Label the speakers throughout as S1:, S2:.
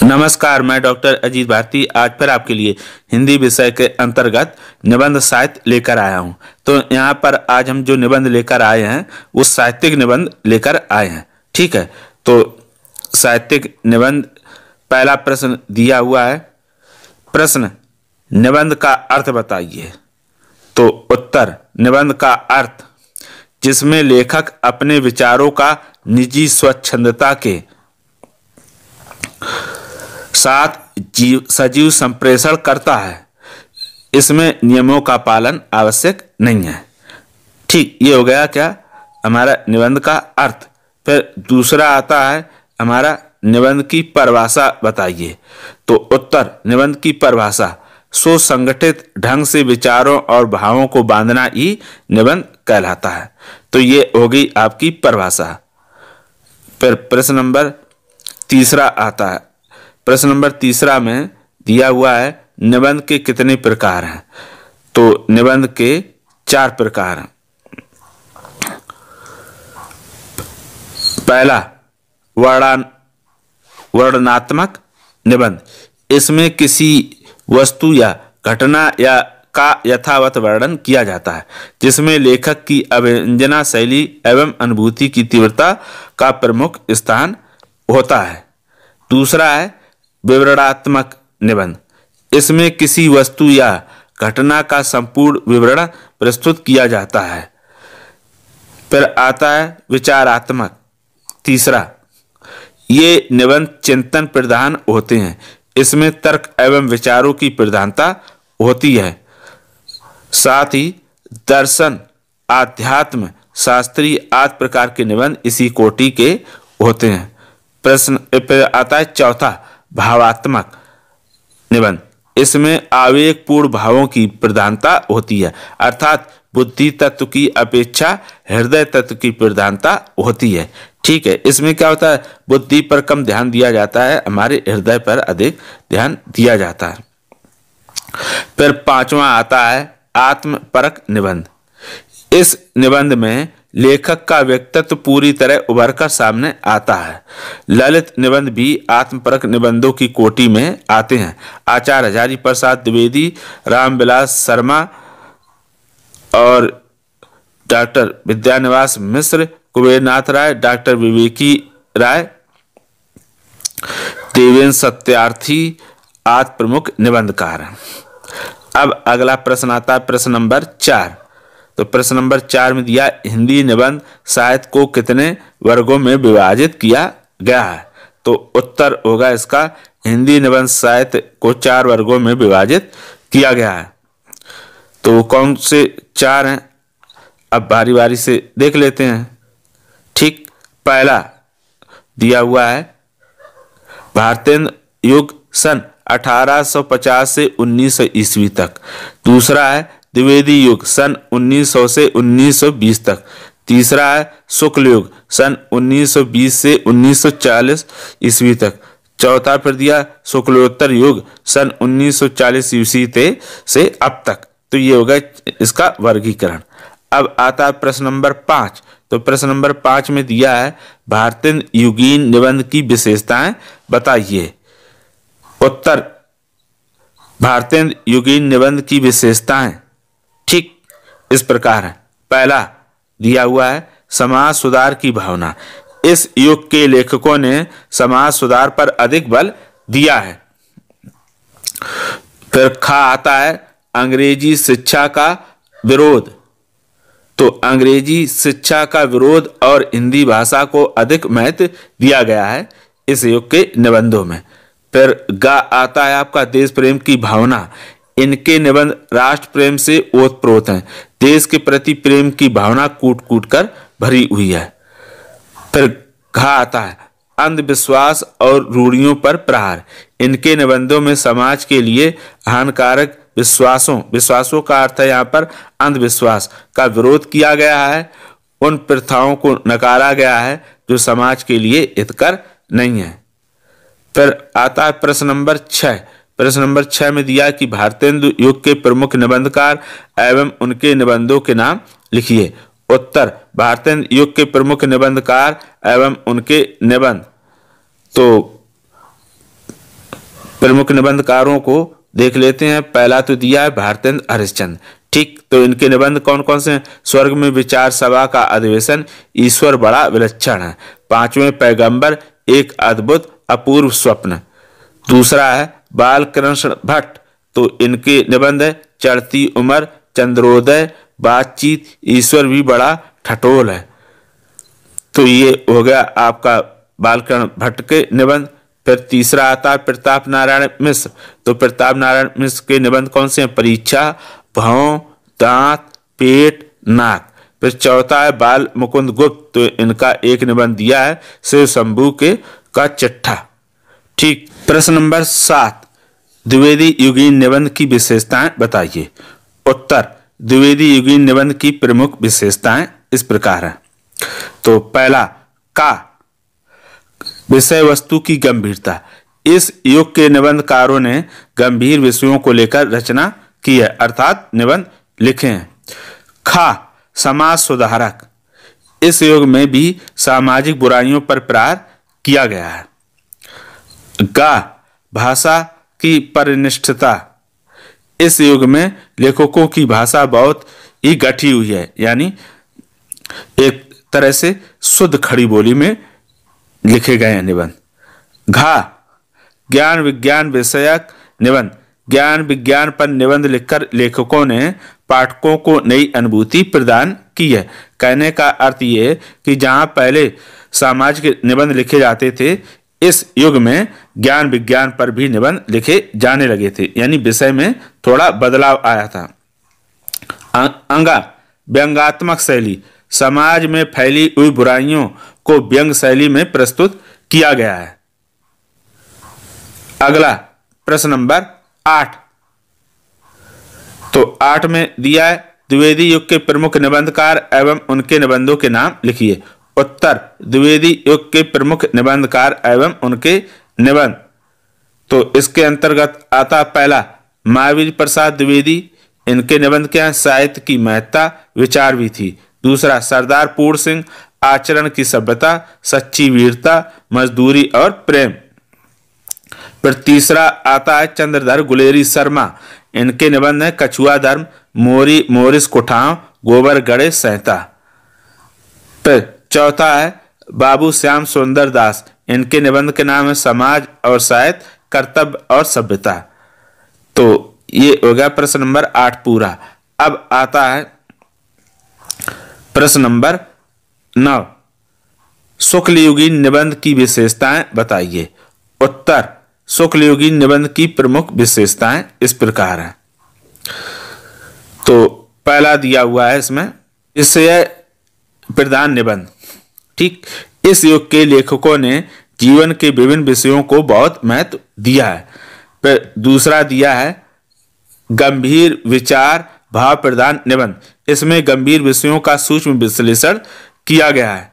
S1: नमस्कार, मैं डॉक्टर अजीत भारती आज फिर आपके लिए हिंदी विषय के अंतर्गत निबंध साहित्य लेकर आया हूं। तो यहाँ पर आज हम जो निबंध लेकर आए हैं वो साहित्यिक निबंध लेकर आए हैं। ठीक है, तो साहित्यिक निबंध पहला प्रश्न दिया हुआ है। प्रश्न, निबंध का अर्थ बताइए। तो उत्तर, निबंध का अर्थ जिसमें लेखक अपने विचारों का निजी स्वच्छंदता के साथ सजीव संप्रेषण करता है। इसमें नियमों का पालन आवश्यक नहीं है। ठीक, ये हो गया क्या हमारा निबंध का अर्थ। फिर दूसरा आता है हमारा निबंध की परिभाषा बताइए। तो उत्तर, निबंध की परिभाषा सुसंगठित ढंग से विचारों और भावों को बांधना ही निबंध कहलाता है। तो ये होगी आपकी परिभाषा। फिर प्रश्न नंबर तीसरा आता है। प्रश्न नंबर तीसरा में दिया हुआ है निबंध के कितने प्रकार हैं। तो निबंध के 4 प्रकार हैं। पहला, वर्णनात्मक निबंध। इसमें किसी वस्तु या घटना या का यथावत वर्णन किया जाता है, जिसमें लेखक की अभिव्यंजना शैली एवं अनुभूति की तीव्रता का प्रमुख स्थान होता है। दूसरा है विवरणात्मक निबंध। इसमें किसी वस्तु या घटना का संपूर्ण विवरण प्रस्तुत किया जाता है। फिर आता है विचारात्मक। तीसरा, ये निबंध चिंतन प्रधान होते हैं। इसमें तर्क एवं विचारों की प्रधानता होती है। साथ ही दर्शन, आध्यात्म, शास्त्रीय आदि प्रकार के निबंध इसी कोटि के होते हैं। प्रश्न फिर आता है चौथा, भावात्मक निबंध। इसमें आवेगपूर्ण भावों की प्रधानता होती है, अर्थात बुद्धि तत्व की अपेक्षा हृदय तत्व की प्रधानता होती है। ठीक है, इसमें क्या होता है, बुद्धि पर कम ध्यान दिया जाता है, हमारे हृदय पर अधिक ध्यान दिया जाता है। फिर पांचवा आता है आत्मपरक निबंध। इस निबंध में लेखक का व्यक्तित्व पूरी तरह उभरकर सामने आता है। ललित निबंध भी आत्मपरक निबंधों की कोटि में आते हैं। आचार्य हजारी प्रसाद द्विवेदी, रामविलास शर्मा और डॉक्टर विद्यानिवास मिश्र, कुबेरनाथ राय, डॉक्टर विवेकी राय, देवेंद्र सत्यार्थी आदि प्रमुख निबंधकार हैं। अब अगला प्रश्न आता है प्रश्न नंबर 4। तो प्रश्न नंबर 4 में दिया हिंदी निबंध साहित्य को कितने वर्गों में विभाजित किया गया है। तो उत्तर होगा इसका, हिंदी निबंध साहित्य को 4 वर्गों में विभाजित किया गया है। तो कौन से 4 हैं, अब बारी बारी से देख लेते हैं। ठीक, पहला दिया हुआ है भारतेंद्र युग सन 1850 से 1900 ईस्वी तक। दूसरा है द्विवेदी युग सन 1900 से 1920 तक। तीसरा है शुक्ल युग सन 1920 से 1940 ईस्वी तक। चौथा फिर दिया शुक्लोत्तर युग सन 1940 ईस्वी से अब तक। तो ये होगा इसका वर्गीकरण। अब आता है प्रश्न नंबर 5। तो प्रश्न नंबर 5 में दिया है भारतेंद्र युगीन निबंध की विशेषताएं बताइए। उत्तर, भारतेंद्र युगीन निबंध की विशेषताएं ठीक इस प्रकार है। पहला दिया हुआ है समाज सुधार की भावना। इस युग के लेखकों ने समाज सुधार पर अधिक बल दिया है। फिर खा आता है अंग्रेजी शिक्षा का विरोध। तो अंग्रेजी शिक्षा का विरोध और हिंदी भाषा को अधिक महत्व दिया गया है इस युग के निबंधों में। फिर गा आता है आपका देश प्रेम की भावना। इनके निबंध राष्ट्र प्रेम से ओतप्रोत हैं। देश के प्रति प्रेम की भावना कूट कूट कर भरी हुई है। फिर घा आता है अंधविश्वास और रूढ़ियों पर प्रहार। इनके निबंधों में समाज के लिए हानिकारक विश्वासों का अर्थ है यहाँ पर अंधविश्वास का विरोध किया गया है। उन प्रथाओं को नकारा गया है जो समाज के लिए हितकर नहीं है। फिर आता है प्रश्न नंबर 6। प्रश्न नंबर 6 में दिया कि भारतेंदु युग के प्रमुख निबंधकार एवं उनके निबंधों के नाम लिखिए। उत्तर, भारतेंदु युग के प्रमुख निबंधकार एवं उनके निबंध। तो प्रमुख निबंधकारों को देख लेते हैं। पहला तो दिया है भारतेंद्र हरिश्चंद्र। ठीक, तो इनके निबंध कौन कौन से हैं? स्वर्ग में विचार सभा का अधिवेशन, ईश्वर बड़ा विलक्षण है, पांचवें पैगंबर, एक अद्भुत अपूर्व स्वप्न। दूसरा है बालकृष्ण भट्ट, तो इनके निबंध है चढ़ती उम्र, चंद्रोदय, बातचीत, ईश्वर भी बड़ा ठठोल है। तो ये हो गया आपका बालकृष्ण भट्ट के निबंध। फिर तीसरा आता है प्रताप नारायण मिश्र, तो प्रताप नारायण मिश्र के निबंध कौन से हैं? परीक्षा, भौं, दांत, पेट, नाक। फिर चौथा है बाल मुकुंद गुप्त, तो इनका एक निबंध दिया है शिव शंभू के का चिट्ठा। ठीक, प्रश्न नंबर 7, द्विवेदी युगीन निबंध की विशेषताएं बताइए। उत्तर, द्विवेदी युगीन निबंध की प्रमुख विशेषताएं इस प्रकार हैं। तो पहला, का विषय वस्तु की गंभीरता। इस युग के निबंधकारों ने गंभीर विषयों को लेकर रचना की है, अर्थात निबंध लिखे हैं। खा, समाज सुधारक। इस युग में भी सामाजिक बुराइयों पर प्रहार किया गया है। गा, भाषा की परिनिष्ठता। इस युग में लेखकों की भाषा बहुत ही गठी हुई है, यानी एक तरह से शुद्ध खड़ी बोली में लिखे गए हैं निबंध। घा, ज्ञान विज्ञान विषयक निबंध। ज्ञान विज्ञान पर निबंध लिखकर लेखकों ने पाठकों को नई अनुभूति प्रदान की है। कहने का अर्थ ये है कि जहां पहले सामाजिक निबंध लिखे जाते थे, इस युग में ज्ञान विज्ञान पर भी निबंध लिखे जाने लगे थे, यानी विषय में थोड़ा बदलाव आया था। अंगा, व्यंग्यात्मक शैली। समाज में फैली हुई बुराइयों को व्यंग शैली में प्रस्तुत किया गया है। अगला प्रश्न नंबर 8, तो 8 में दिया है द्विवेदी युग के प्रमुख निबंधकार एवं उनके निबंधों के नाम लिखिए। उत्तर, द्विवेदी युग के प्रमुख निबंधकार एवं उनके निबंध, तो इसके अंतर्गत आता पहला महावीर प्रसाद द्विवेदी। इनके निबंध क्या है? साहित्य की महत्ता, विचार भी थी। दूसरा सरदार पूर्ण सिंह, आचरण की सभ्यता, सच्ची वीरता, मजदूरी और प्रेम। फिर तीसरा आता है चंद्रधर गुलेरी शर्मा। इनके निबंध है कछुआ धर्म, मोरी मोरिस कुठाव, गोबर गणेश संहिता। फिर चौथा है बाबू श्याम सुंदर दास। इनके निबंध के नाम है समाज और साहित्य, कर्तव्य और सभ्यता। तो ये हो गया प्रश्न नंबर 8 पूरा। अब आता है प्रश्न नंबर 9, शुक्लयुगीन निबंध की विशेषताएं बताइए। उत्तर, शुक्लयुगीन निबंध की प्रमुख विशेषताएं इस प्रकार हैं। तो पहला दिया हुआ है इसमें विषय प्रधान निबंध। ठीक, इस युग के लेखकों ने जीवन के विभिन्न विषयों को बहुत महत्व दिया है। फिर दूसरा दिया है गंभीर विचार भाव प्रधान निबंध। इसमें गंभीर विषयों का सूक्ष्म विश्लेषण किया गया है।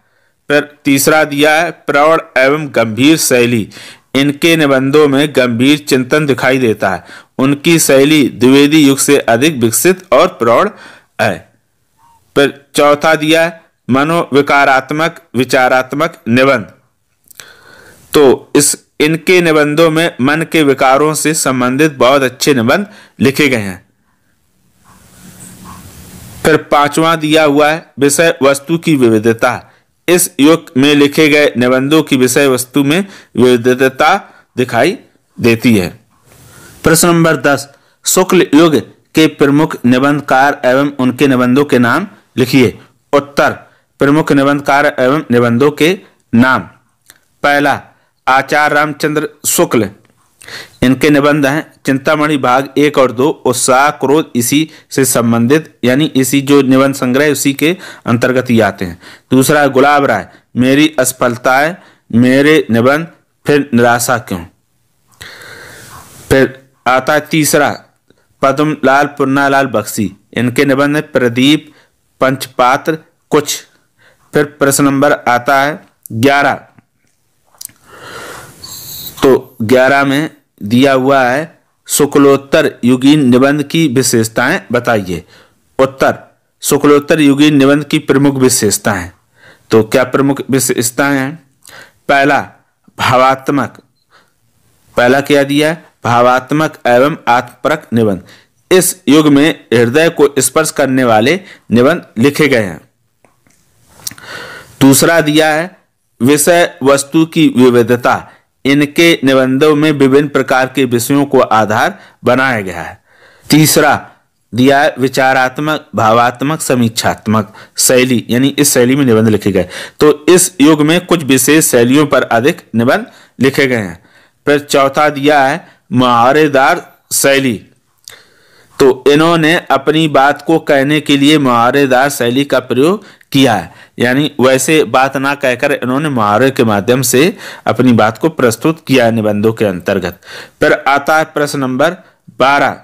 S1: फिर तीसरा दिया है प्रौढ़ एवं गंभीर शैली। इनके निबंधों में गंभीर चिंतन दिखाई देता है। उनकी शैली द्विवेदी युग से अधिक विकसित और प्रौढ़ है। फिर चौथा दिया है मनोविकारात्मक विचारात्मक निबंध। तो इनके निबंधों में मन के विकारों से संबंधित बहुत अच्छे निबंध लिखे गए हैं। फिर पांचवा दिया हुआ है विषय वस्तु की विविधता। इस युग में लिखे गए निबंधों की विषय वस्तु में विविधता दिखाई देती है। प्रश्न नंबर 10, शुक्ल युग के प्रमुख निबंधकार एवं उनके निबंधों के नाम लिखिए। उत्तर, प्रमुख निबंधकार एवं निबंधों के नाम। पहला आचार्य रामचंद्र शुक्ल। इनके निबंध हैं चिंतामणि भाग 1 और 2, उत्साह क्रोध, इसी से संबंधित, यानी इसी जो निबंध संग्रह है उसी के अंतर्गत ही आते हैं। दूसरा गुलाब राय, मेरी असफलताएं, मेरे निबंध, फिर निराशा क्यों। फिर आता है तीसरा पद्मलाल पुन्नालाल बख्शी। इनके निबंध है प्रदीप, पंचपात्र, कुछ। फिर प्रश्न नंबर आता है 11, तो 11 में दिया हुआ है शुक्लोत्तर युगीन निबंध की विशेषताएं बताइए। उत्तर, शुक्लोत्तर युगीन निबंध की प्रमुख विशेषताएं। तो क्या प्रमुख विशेषताएं हैं? पहला भावात्मक। पहला क्या दिया है? भावात्मक एवं आत्मपरक निबंध। इस युग में हृदय को स्पर्श करने वाले निबंध लिखे गए हैं। दूसरा दिया है विषय वस्तु की विविधता। इनके निबंधों में विभिन्न प्रकार के विषयों को आधार बनाया गया है। तीसरा दिया है विचारात्मक, भावात्मक, समीक्षात्मक शैली, यानी इस शैली में निबंध लिखे गए। तो इस युग में कुछ विशेष शैलियों पर अधिक निबंध लिखे गए हैं। फिर चौथा दिया है मुहावरेदार शैली। तो इन्होंने अपनी बात को कहने के लिए मुहावरेदार शैली का प्रयोग किया है, यानी वैसे बात ना कहकर इन्होंने मुहावरे के माध्यम से अपनी बात को प्रस्तुत किया है निबंधों के अंतर्गत। फिर आता है प्रश्न नंबर 12।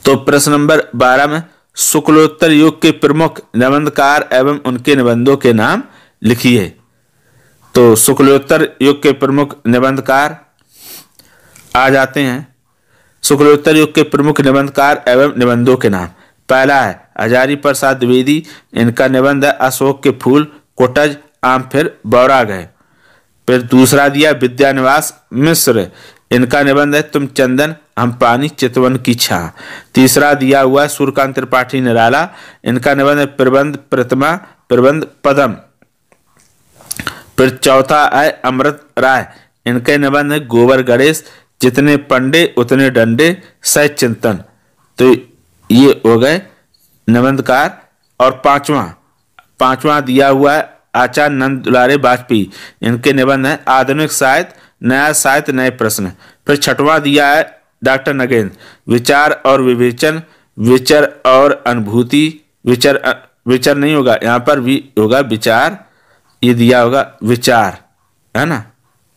S1: तो प्रश्न नंबर 12 में शुक्लोत्तर युग के प्रमुख निबंधकार एवं उनके निबंधों के नाम लिखिए। तो शुक्लोत्तर युग के प्रमुख निबंधकार आ जाते हैं। शुक्लोत्तर युग के प्रमुख निबंधकार एवं निबंधों के नाम। पहला है हजारी प्रसाद द्विवेदी। इनका निबंध है अशोक के फूल, कोटज, आम फिर बौरा गए। फिर दूसरा दिया विद्यानिवास मिश्र। इनका निबंध है तुम चंदन हम पानी चितवन की छां। तीसरा दिया हुआ है सूर्यकांत त्रिपाठी निराला। इनका निबंध है प्रबंध प्रतिमा, प्रबंध पदम। फिर चौथा है अमृत राय। इनके निबंध है गोबर गणेश, जितने पंडे उतने डंडे, सह चिंतन। तो ये हो गए निबंधकार। और पांचवा दिया हुआ है आचार्य नंद दुलारे वाजपेयी। इनके निबंध है आधुनिक साहित्य, नया साहित्य, नए प्रश्न। फिर छठवां दिया है डॉक्टर नगेंद्र विचार और विवेचन, विचार और अनुभूति। विचार नहीं होगा, यहाँ पर भी होगा विचार, ये दिया होगा विचार, है ना,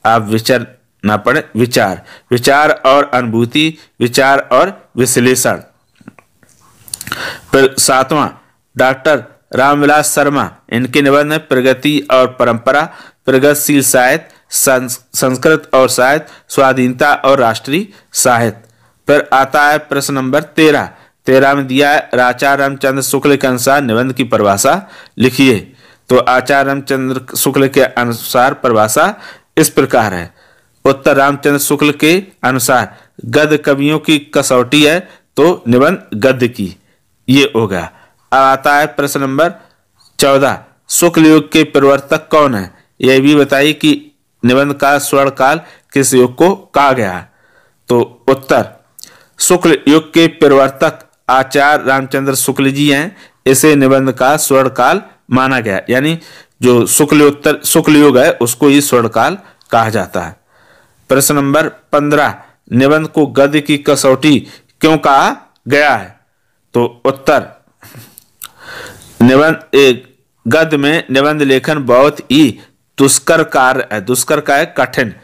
S1: आप विचार ना पढ़े, विचार और अनुभूति, विचार और विश्लेषण। फिर सातवां डॉक्टर रामविलास शर्मा। इनके निबंध है प्रगति और परंपरा, प्रगतिशील साहित्य, संस्कृत और साहित्य, स्वाधीनता और राष्ट्रीय साहित्य। फिर आता है प्रश्न नंबर 13 में दिया है आचार्य रामचंद्र शुक्ल के अनुसार निबंध की परिभाषा लिखिए। तो आचार्य रामचंद्र शुक्ल के अनुसार परिभाषा इस प्रकार है। उत्तर रामचंद्र शुक्ल के अनुसार गद्य कवियों की कसौटी है, तो निबंध गद्य की, ये होगा। अब आता है प्रश्न नंबर 14 शुक्ल युग के प्रवर्तक कौन है? यह भी बताइए कि निबंध का स्वर्ण काल किस युग को कहा गया। तो उत्तर शुक्ल युग के प्रवर्तक आचार्य रामचंद्र शुक्ल जी हैं। इसे निबंध का स्वर्ण काल माना गया, यानी जो शुक्ल युग है उसको ही स्वर्ण काल कहा जाता है। प्रश्न नंबर 15 निबंध को गद्य की कसौटी क्यों कहा गया है? तो उत्तर गद्य में निबंध लेखन बहुत ही दुष्कर कार्य है। दुष्कर का है कठिन।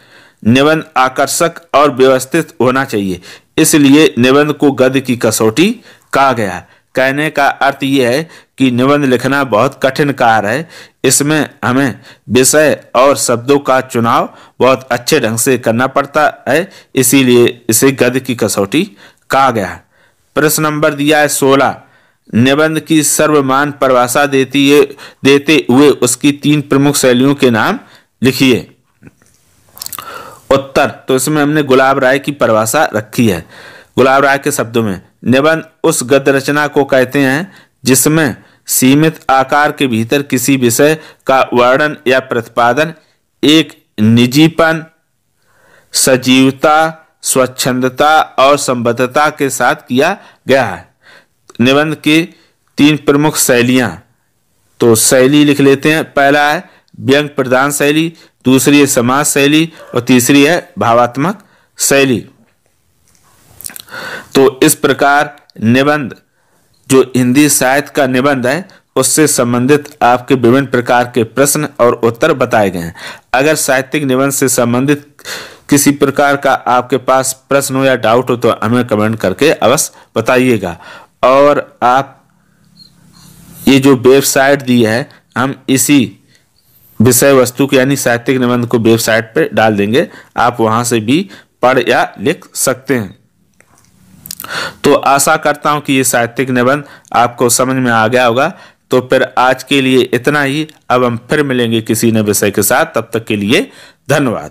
S1: निबंध आकर्षक और व्यवस्थित होना चाहिए, इसलिए निबंध को गद्य की कसौटी कहा गया है। कहने का अर्थ यह है कि निबंध लिखना बहुत कठिन कार्य है। इसमें हमें विषय और शब्दों का चुनाव बहुत अच्छे ढंग से करना पड़ता है, इसीलिए इसे गद्य की कसौटी कहा गया है। प्रश्न नंबर दिया है 16 निबंध की सर्वमान्य परिभाषा देते हुए उसकी 3 प्रमुख शैलियों के नाम लिखिए। उत्तर तो इसमें हमने गुलाब राय की परिभाषा रखी है। गुलाब राय के शब्दों में निबंध उस गद्य रचना को कहते हैं जिसमें सीमित आकार के भीतर किसी विषय का वर्णन या प्रतिपादन एक निजीपन, सजीवता, स्वच्छंदता और संबद्धता के साथ किया गया है। निबंध की 3 प्रमुख शैलियां, तो शैली लिख लेते हैं। पहला है व्यंग प्रधान शैली, दूसरी है समाज शैली और तीसरी है भावात्मक शैली। तो इस प्रकार निबंध जो हिंदी साहित्य का निबंध है उससे संबंधित आपके विभिन्न प्रकार के प्रश्न और उत्तर बताए गए हैं। अगर साहित्यिक निबंध से संबंधित किसी प्रकार का आपके पास प्रश्न हो या डाउट हो तो हमें कमेंट करके अवश्य बताइएगा। और आप ये जो वेबसाइट दी है हम इसी विषय वस्तु के यानी साहित्यिक निबंध को वेबसाइट पर डाल देंगे, आप वहां से भी पढ़ या लिख सकते हैं। तो आशा करता हूं कि ये साहित्यिक निबंध आपको समझ में आ गया होगा। तो फिर आज के लिए इतना ही। अब हम फिर मिलेंगे किसी नए विषय के साथ, तब तक के लिए धन्यवाद।